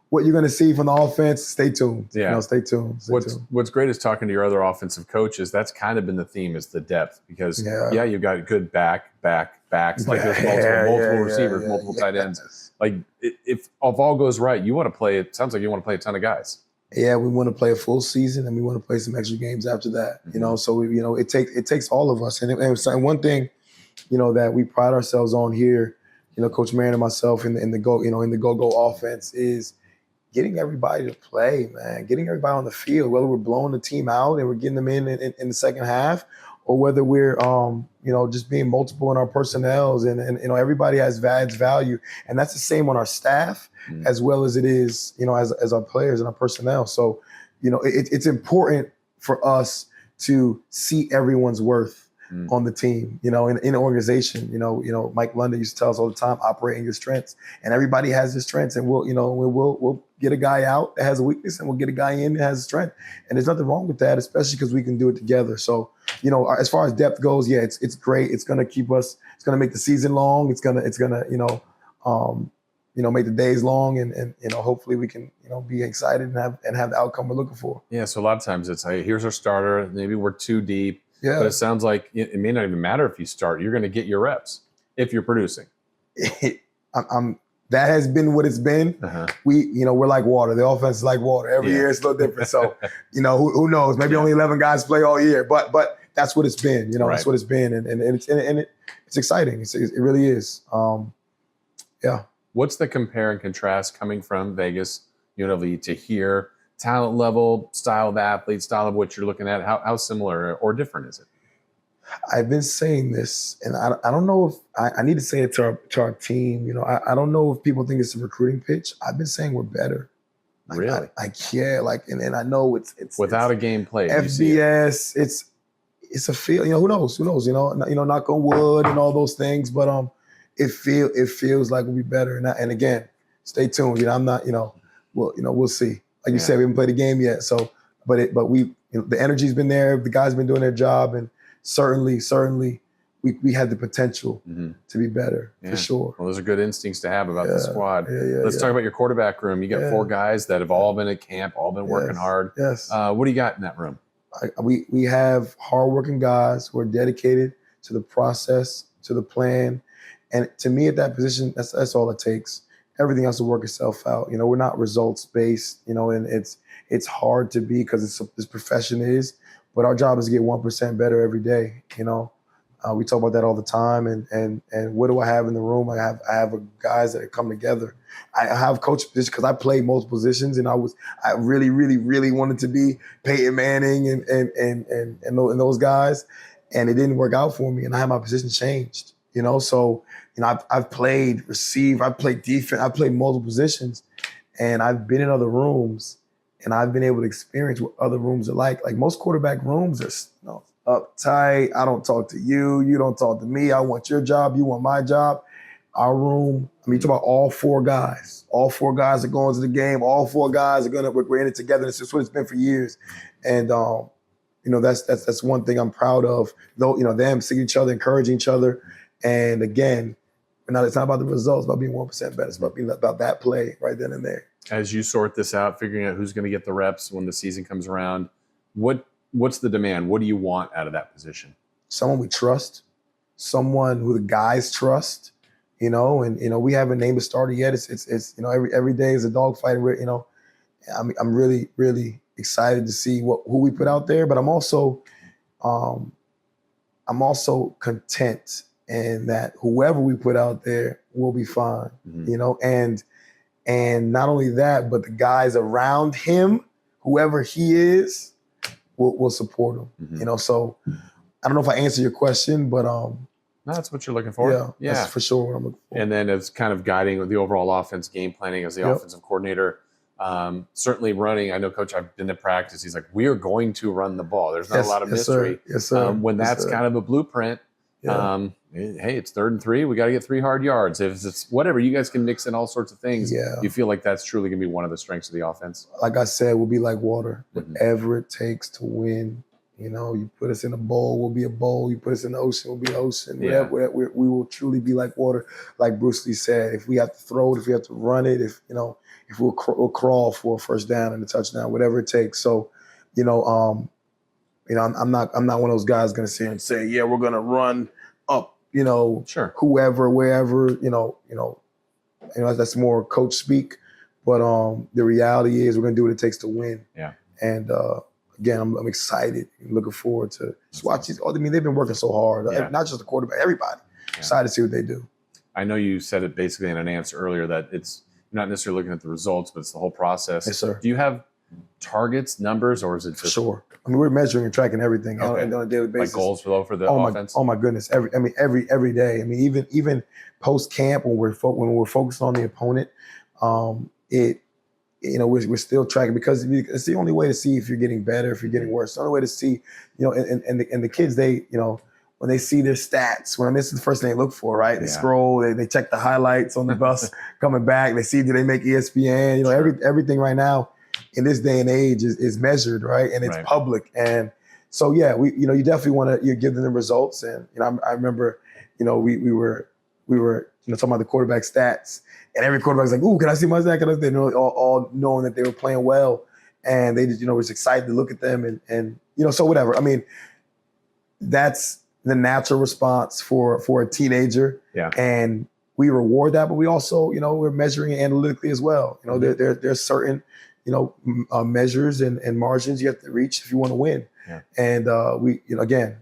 what you're going to see from the offense, stay tuned. Yeah. Stay tuned. What's great is talking to your other offensive coaches. That's kind of been the theme, is the depth, because you've got good backs. Like there's multiple receivers, multiple tight ends. Like if all goes right, you want to play. It sounds like you want to play a ton of guys. Yeah, we want to play a full season, and we want to play some extra games after that. Mm-hmm. So it takes all of us. And one thing, that we pride ourselves on here, Coach Marion and myself in the go-go offense is getting everybody to play, man. Getting everybody on the field, whether we're blowing the team out and we're getting them in the second half, or whether we're just being multiple in our personnels, and everybody adds value, and that's the same on our staff as well as it is as our players and our personnel. So it's important for us to see everyone's worth on the team, in the organization. Mike London used to tell us all the time, operate in your strengths, and everybody has their strengths, and we'll get a guy out that has a weakness, and we'll get a guy in that has a strength, and there's nothing wrong with that, especially because we can do it together. So as far as depth goes, it's great. It's going to keep us. It's going to make the season long. It's gonna make the days long, and hopefully we can be excited and have the outcome we're looking for. Yeah. So a lot of times it's like, here's our starter. Maybe we're too deep. Yeah. But it sounds like it may not even matter if you start. You're going to get your reps if you're producing. That has been what it's been. Uh-huh. We're like water. The offense is like water. Every year it's a little different. So, who knows? Maybe only 11 guys play all year, but that's what it's been. Right. That's what it's been, and it's exciting. It really is. Yeah. What's the compare and contrast coming from Vegas, UNLV, to here? Talent level, style of athlete, style of what you're looking at. How similar or different is it? I've been saying this, and I don't know if I need to say it to our team. I don't know if people think it's a recruiting pitch. I've been saying we're better. Really? And I know it's without a game play. FBS. It's a feel. Who knows? Knock on wood and all those things. But it feels like we'll be better. And again, stay tuned. I'm not. We'll see. Like you said, we haven't played a game yet. So, but we the energy's been there. The guys been doing their job, and certainly we had the potential to be better for sure. Well, those are good instincts to have about the squad. Let's talk about your quarterback room. You got 4 guys that have all been at camp, all been working hard. Yes. What do you got in that room? We have hardworking guys who are dedicated to the process, to the plan, and to me at that position, that's all it takes. Everything else will work itself out. We're not results based. And it's hard to be because this profession is. But our job is to get 1% better every day. We talk about that all the time. And what do I have in the room? I have guys that come together. I have coach positions because I played multiple positions, and I really, really, really wanted to be Peyton Manning and those guys, and it didn't work out for me. And I had my position changed. So I've played receive, I've played defense, I've played multiple positions, and I've been in other rooms, and I've been able to experience what other rooms are like. Like most quarterback rooms are uptight. I don't talk to you. You don't talk to me. I want your job. You want my job. Our room, you talk about all 4 guys. All 4 guys are going to the game. All 4 guys we're in it together. It's just what it's been for years. And, that's one thing I'm proud of. Though, them seeing each other, encouraging each other. And again, it's not about the results, it's about being 1% better. It's about that play right then and there. As you sort this out, figuring out who's going to get the reps when the season comes around, what's the demand? What do you want out of that position? Someone we trust, someone who the guys trust, you know, and we haven't named a starter yet. It's every day is a dogfight. I'm really, really excited to see who we put out there, but I'm also content in that whoever we put out there will be fine, and not only that, but the guys around him, whoever he is, will support him. So I don't know if I answer your question, but no, that's what you're looking for. Yeah, that's for sure what I'm looking for. And then it's kind of guiding the overall offense, game planning as the offensive coordinator. Certainly running. I know, Coach, I've been to practice. He's like, we are going to run the ball. There's not a lot of mystery. Yes, sir. When that's kind of a blueprint, hey, it's 3rd and 3. We got to get 3 hard yards. If it's whatever, you guys can mix in all sorts of things. Yeah. You feel like that's truly going to be one of the strengths of the offense? Like I said, we'll be like water. Whatever it takes to win. You put us in a bowl, we'll be a bowl. You put us in the ocean, we'll be an ocean. Yeah. We will truly be like water. Like Bruce Lee said, if we have to throw it, if we have to run it, if we'll crawl for a first down and a touchdown, whatever it takes. So, I'm not one of those guys going to sit here and say, yeah, we're going to run up, Sure. whoever, wherever, that's more coach speak. But the reality is we're going to do what it takes to win. Yeah. And again, I'm excited and looking forward to just watch these. They've been working so hard. Yeah. Not just the quarterback, everybody. Yeah. Excited to see what they do. I know you said it basically in an answer earlier that it's not necessarily looking at the results, but it's the whole process. Yes, sir. Do you have targets, numbers, or is it just Sure? We're measuring and tracking everything on a daily basis. like goals for the offense? Oh my goodness! Every day. Even post camp when we're focused on the opponent, we're still tracking because it's the only way to see if you're getting better, if you're getting worse. It's the only way to see, and the kids, they, when they see their stats, this is the first thing they look for, right? They scroll, they check the highlights on the bus coming back. They see, do they make ESPN? Everything right now in this day and age is measured, right? And it's public. And so, yeah, you definitely want to give them the results. And, I remember, we were talking about the quarterback stats, and every quarterback's like, "Ooh, can I see my stat?" They all knowing that they were playing well, and they just was excited to look at them, and so whatever. That's the natural response for a teenager, and we reward that, but we also we're measuring it analytically as well. There's certain measures and margins you have to reach if you want to win, and we again,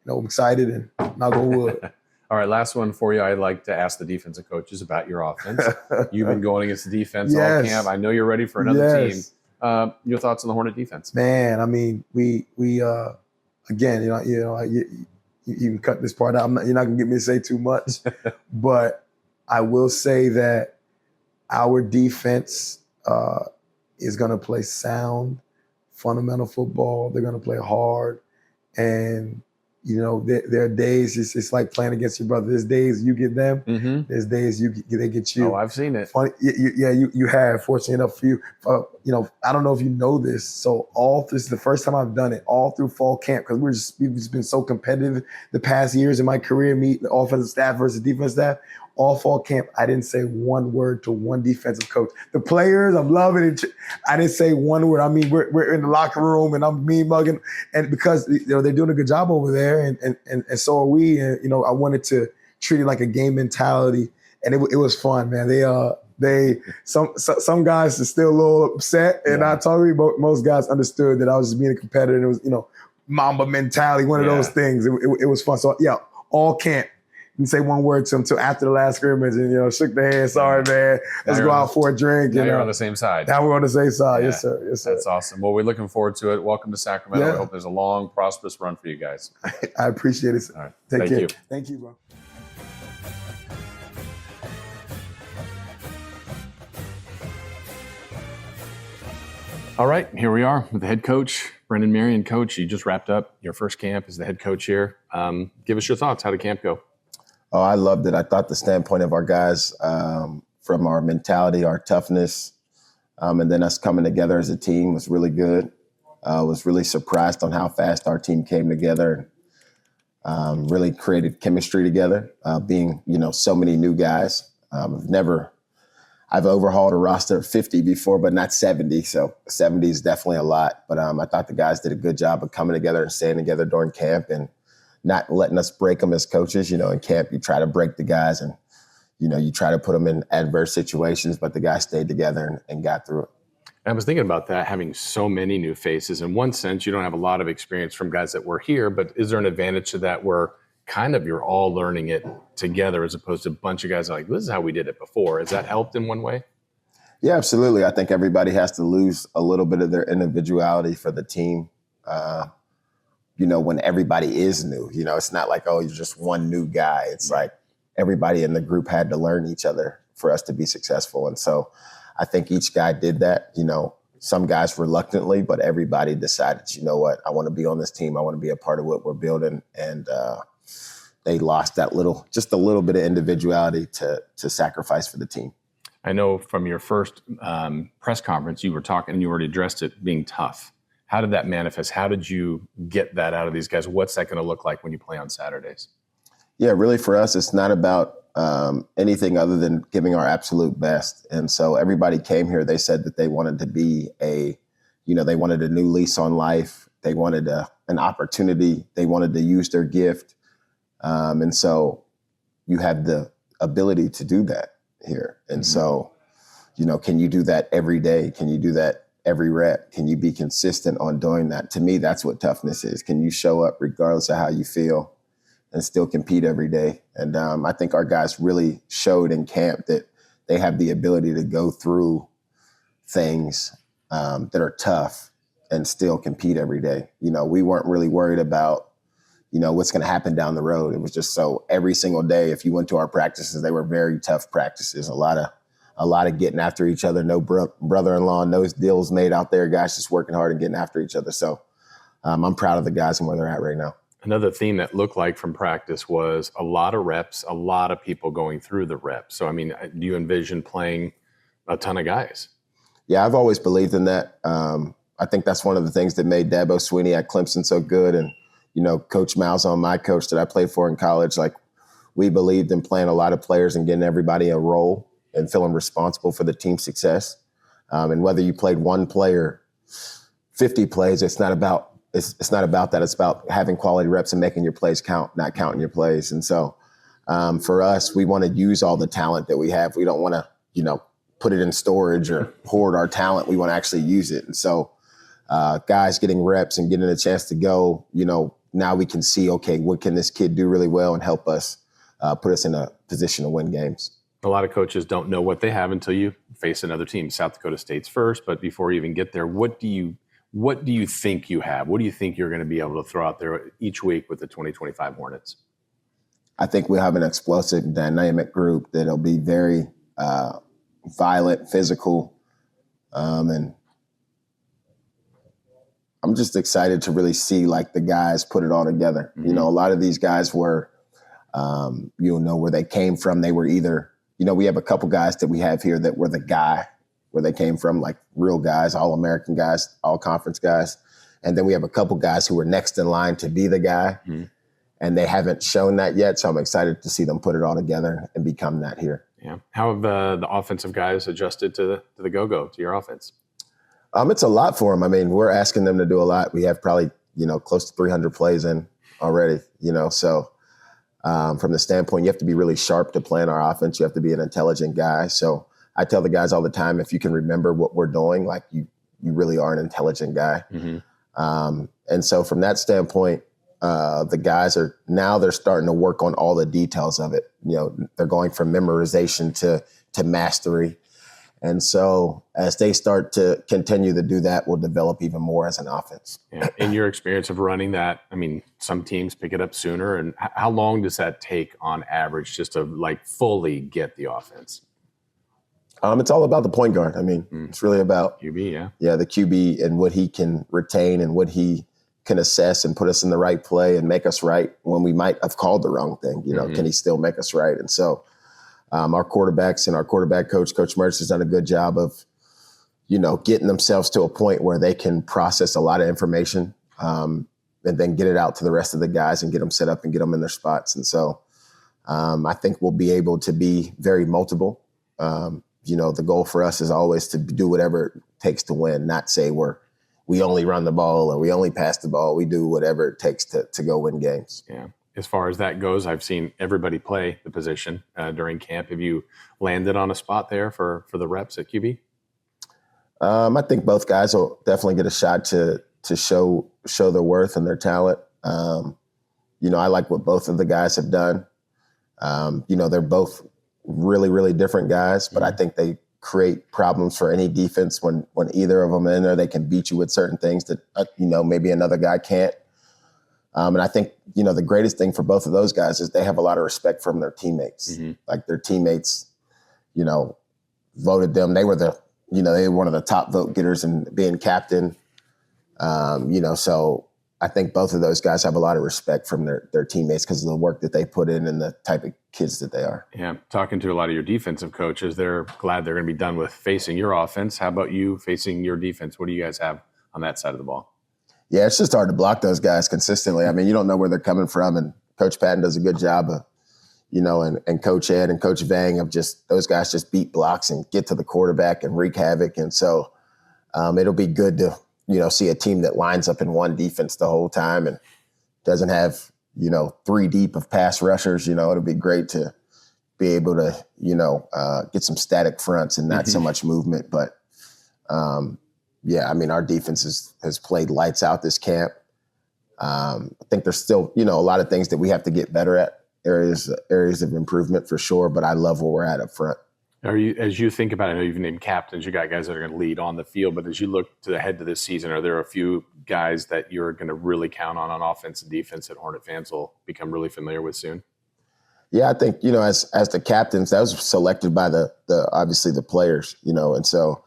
I'm excited and knock on wood. All right, last one for you. I'd like to ask the defensive coaches about your offense. You've been going against the defense all camp. I know you're ready for another team. Your thoughts on the Hornet defense? Man, we again, you can cut this part out. You're not gonna get me to say too much, but I will say that our defense is gonna play sound, fundamental football. They're gonna play hard, and there are days it's like playing against your brother. There's days you get them. There's days they get you. Oh, I've seen it. Funny, you have. Fortunately enough for you, I don't know if you know this. So this is the first time I've done it all through fall camp because we've just been so competitive the past years in my career. The offensive staff versus defensive staff. All fall camp, I didn't say one word to one defensive coach. The players, I'm loving it. I didn't say one word. We're in the locker room and I'm mean mugging, and because they're doing a good job over there, and so are we. And I wanted to treat it like a game mentality, and it was fun, man. Some guys are still a little upset, and I told you, most guys understood that I was just being a competitor. And it was Mamba mentality, one of those things. It was fun. So all camp. Didn't say one word to him until after the last scrimmage, and shook the hand. Sorry, man. Let's go out for a drink. Now you're on the same side. Now we're on the same side. Yes, sir. Yes, sir. That's awesome. Well, we're looking forward to it. Welcome to Sacramento. I hope there's a long, prosperous run for you guys. I appreciate it. All right. Take care. You. Thank you, bro. All right, here we are with the head coach, Brennan Marion. Coach, you just wrapped up your first camp as the head coach here. Give us your thoughts. How did camp go? Oh, I loved it. I thought the standpoint of our guys, from our mentality, our toughness, and then us coming together as a team was really good. Was really surprised on how fast our team came together. Really created chemistry together, being, so many new guys. I've overhauled a roster of 50 before, but not 70. So 70 is definitely a lot. But I thought the guys did a good job of coming together and staying together during camp and not letting us break them as coaches. In camp, you try to break the guys and, you try to put them in adverse situations, but the guys stayed together and got through it. I was thinking about that, having so many new faces. In one sense, you don't have a lot of experience from guys that were here, but is there an advantage to that where kind of you're all learning it together as opposed to a bunch of guys like, this is how we did it before? Has that helped in one way? Yeah, absolutely. I think everybody has to lose a little bit of their individuality for the team. When everybody is new, it's not like, oh, you're just one new guy. It's like everybody in the group had to learn each other for us to be successful. And so I think each guy did that, some guys reluctantly, but everybody decided, you know what, I want to be on this team. I want to be a part of what we're building. And they lost just a little bit of individuality to sacrifice for the team. I know from your first press conference, you were talking and you already addressed it being tough. How did that manifest? How did you get that out of these guys? What's that going to look like when you play on Saturdays? Yeah, really for us, it's not about anything other than giving our absolute best. And so everybody came here, they said that they wanted to be they wanted a new lease on life. They wanted an opportunity. They wanted to use their gift. And so you have the ability to do that here. And so, can you do that every day? Can you do that every rep? Can you be consistent on doing that? To me, that's what toughness is. Can you show up regardless of how you feel and still compete every day? And I think our guys really showed in camp that they have the ability to go through things that are tough and still compete every day. We weren't really worried about, what's going to happen down the road. It was just so every single day, if you went to our practices, they were very tough practices. A lot of getting after each other. No brother-in-law, no deals made out there. Guys just working hard and getting after each other. So I'm proud of the guys and where they're at right now. Another theme that looked like from practice was a lot of reps, a lot of people going through the reps. So, do you envision playing a ton of guys? Yeah, I've always believed in that. I think that's one of the things that made Dabo Swinney at Clemson so good. And, Coach Malzahn, my coach that I played for in college, we believed in playing a lot of players and getting everybody a role and feeling responsible for the team's success. And whether you played one player, 50 plays, it's not about that. It's about having quality reps and making your plays count, not counting your plays. And so for us, we want to use all the talent that we have. We don't want to, put it in storage or hoard our talent. We want to actually use it. And so guys getting reps and getting a chance to go, now we can see, okay, what can this kid do really well and help us put us in a position to win games. A lot of coaches don't know what they have until you face another team. South Dakota State's first, but before you even get there, what do you think you have? What do you think you're going to be able to throw out there each week with the 2025 Hornets? I think we have an explosive, dynamic group that'll be very violent, physical, and I'm just excited to really see the guys put it all together. Mm-hmm. A lot of these guys were, where they came from. They were either, we have a couple guys that we have here that were the guy where they came from, real guys, all American guys, all conference guys. And then we have a couple guys who were next in line to be the guy. Mm-hmm. And they haven't shown that yet. So I'm excited to see them put it all together and become that here. Yeah. How have the offensive guys adjusted to the go-go, to your offense? It's a lot for them. We're asking them to do a lot. We have probably, close to 300 plays in already, so from the standpoint, you have to be really sharp to play in our offense. You have to be an intelligent guy. So I tell the guys all the time, if you can remember what we're doing, you really are an intelligent guy. Mm-hmm. And so from that standpoint, the guys they're starting to work on all the details of it. They're going from memorization to mastery. And so as they start to continue to do that, we'll develop even more as an offense. Yeah. In your experience of running that, some teams pick it up sooner. And how long does that take on average just to fully get the offense? It's all about the point guard. It's really about QB, yeah. Yeah, the QB and what he can retain and what he can assess and put us in the right play and make us right when we might have called the wrong thing. Mm-hmm. Can he still make us right? And so our quarterbacks and our quarterback coach, Coach Mertz, has done a good job of, getting themselves to a point where they can process a lot of information and then get it out to the rest of the guys and get them set up and get them in their spots. And so I think we'll be able to be very multiple. The goal for us is always to do whatever it takes to win, not say we only run the ball or we only pass the ball. We do whatever it takes to go win games. Yeah. As far as that goes, I've seen everybody play the position during camp. Have you landed on a spot there for the reps at QB? I think both guys will definitely get a shot to show their worth and their talent. I like what both of the guys have done. They're both really, really different guys, but I think they create problems for any defense when either of them are in there. They can beat you with certain things that, maybe another guy can't. And I think, the greatest thing for both of those guys is they have a lot of respect from their teammates. Mm-hmm. Like their teammates, voted them. They were they were one of the top vote getters and being captain. So I think both of those guys have a lot of respect from their teammates because of the work that they put in and the type of kids that they are. Yeah. Talking to a lot of your defensive coaches, they're glad they're going to be done with facing your offense. How about you facing your defense? What do you guys have on that side of the ball? Yeah, it's just hard to block those guys consistently. I mean, you don't know where they're coming from, and Coach Patton does a good job of, and Coach Ed and Coach Vang of just those guys just beat blocks and get to the quarterback and wreak havoc. And so it'll be good to, see a team that lines up in one defense the whole time and doesn't have, 3 deep of pass rushers. It'll be great to be able to, get some static fronts and not so much movement. But, our defense has played lights out this camp. I think there's still, a lot of things that we have to get better at, areas of improvement for sure, but I love where we're at up front. As you think about it, I know you've named captains, you got guys that are going to lead on the field, but as you look to the head to this season, are there a few guys that you're going to really count on offense and defense that Hornet fans will become really familiar with soon? Yeah, I think, as the captains, that was selected by the obviously the players, and so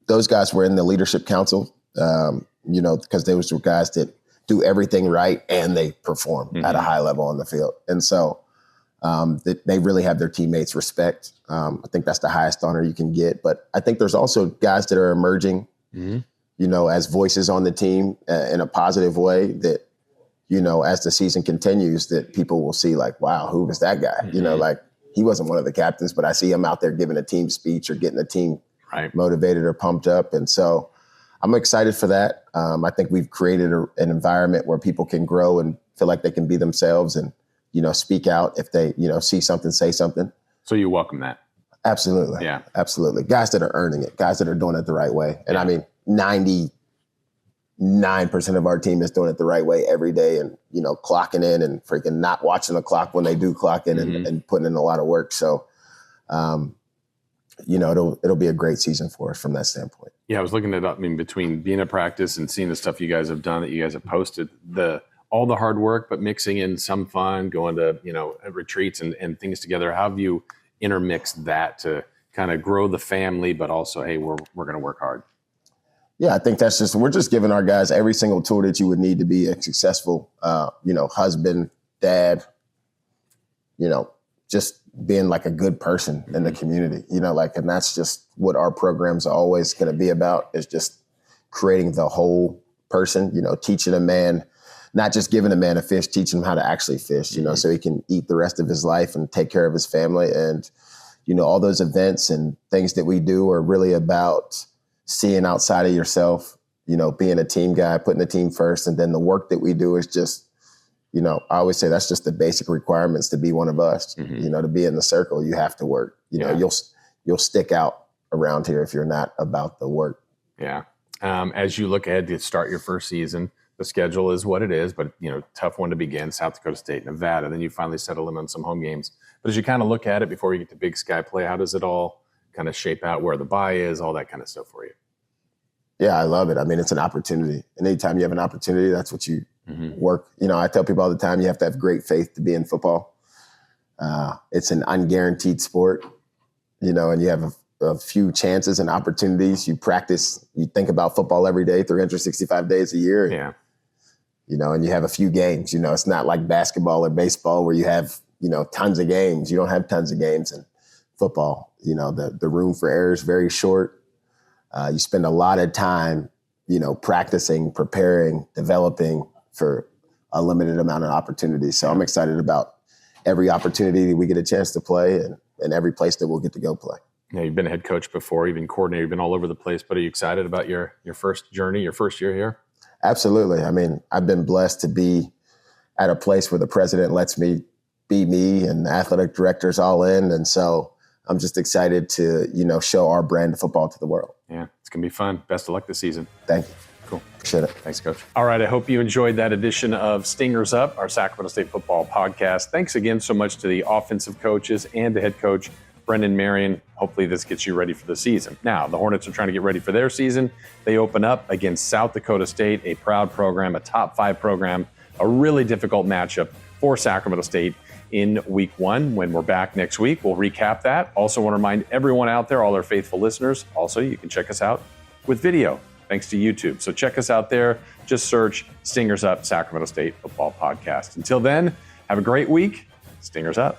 those guys were in the leadership council, because they was guys that do everything right and they perform at a high level on the field. And so they really have their teammates' respect. I think that's the highest honor you can get. But I think there's also guys that are emerging, as voices on the team in a positive way that, as the season continues, that people will see like, wow, who was that guy? Like he wasn't one of the captains, but I see him out there giving a team speech or getting the team motivated or pumped up. And so I'm excited for that. I think we've created an environment where people can grow and feel like they can be themselves and, speak out if they, see something, say something. So you welcome that? Absolutely. Yeah. Absolutely. Guys that are earning it, guys that are doing it the right way. And 99% of our team is doing it the right way every day and, clocking in and freaking not watching the clock when they do clock in and putting in a lot of work. So, it'll be a great season for us from that standpoint. Yeah, I was looking at it. Between being at practice and seeing the stuff you guys have done, that you guys have posted, all the hard work, but mixing in some fun, going to, retreats and things together. How have you intermixed that to kind of grow the family, but also, hey, we're going to work hard? Yeah, I think we're just giving our guys every single tool that you would need to be a successful, husband, dad, just being like a good person in the community, and that's just what our programs are always going to be about, is just creating the whole person, teaching a man, not just giving a man a fish, teaching him how to actually fish, so he can eat the rest of his life and take care of his family. And, all those events and things that we do are really about seeing outside of yourself, being a team guy, putting the team first. And then the work that we do is just, I always say that's just the basic requirements to be one of us, to be in the circle. You have to work, you'll stick out around here if you're not about the work. Yeah. As you look ahead to start your first season, the schedule is what it is, but, tough one to begin, South Dakota State, Nevada. Then you finally settle in on some home games. But as you kind of look at it before you get to Big Sky play, how does it all kind of shape out, where the bye is, all that kind of stuff for you? Yeah, I love it. It's an opportunity. And anytime you have an opportunity, that's what you work. I tell people all the time, you have to have great faith to be in football. It's an unguaranteed sport, and you have a few chances and opportunities. You practice, you think about football every day, 365 days a year. Yeah. And you have a few games. It's not like basketball or baseball where you have, tons of games. You don't have tons of games in football. The room for error is very short. You spend a lot of time, practicing, preparing, developing for a limited amount of opportunities. So I'm excited about every opportunity that we get a chance to play and every place that we'll get to go play. Yeah, you've been a head coach before, you've been coordinator, you've been all over the place, but are you excited about your first journey, your first year here? Absolutely. I've been blessed to be at a place where the president lets me be me and the athletic director's all in. And so I'm just excited to, show our brand of football to the world. Yeah, it's going to be fun. Best of luck this season. Thank you. Cool. Appreciate it. Thanks, Coach. All right, I hope you enjoyed that edition of Stingers Up, our Sacramento State football podcast. Thanks again so much to the offensive coaches and the head coach, Brennan Marion. Hopefully this gets you ready for the season. Now, the Hornets are trying to get ready for their season. They open up against South Dakota State, a proud program, a top 5 program, a really difficult matchup for Sacramento State in week 1. When we're back next week, we'll recap that. Also want to remind everyone out there, all our faithful listeners, also you can check us out with video, thanks to YouTube. So check us out there. Just search Stingers Up Sacramento State Football Podcast. Until then, have a great week. Stingers Up.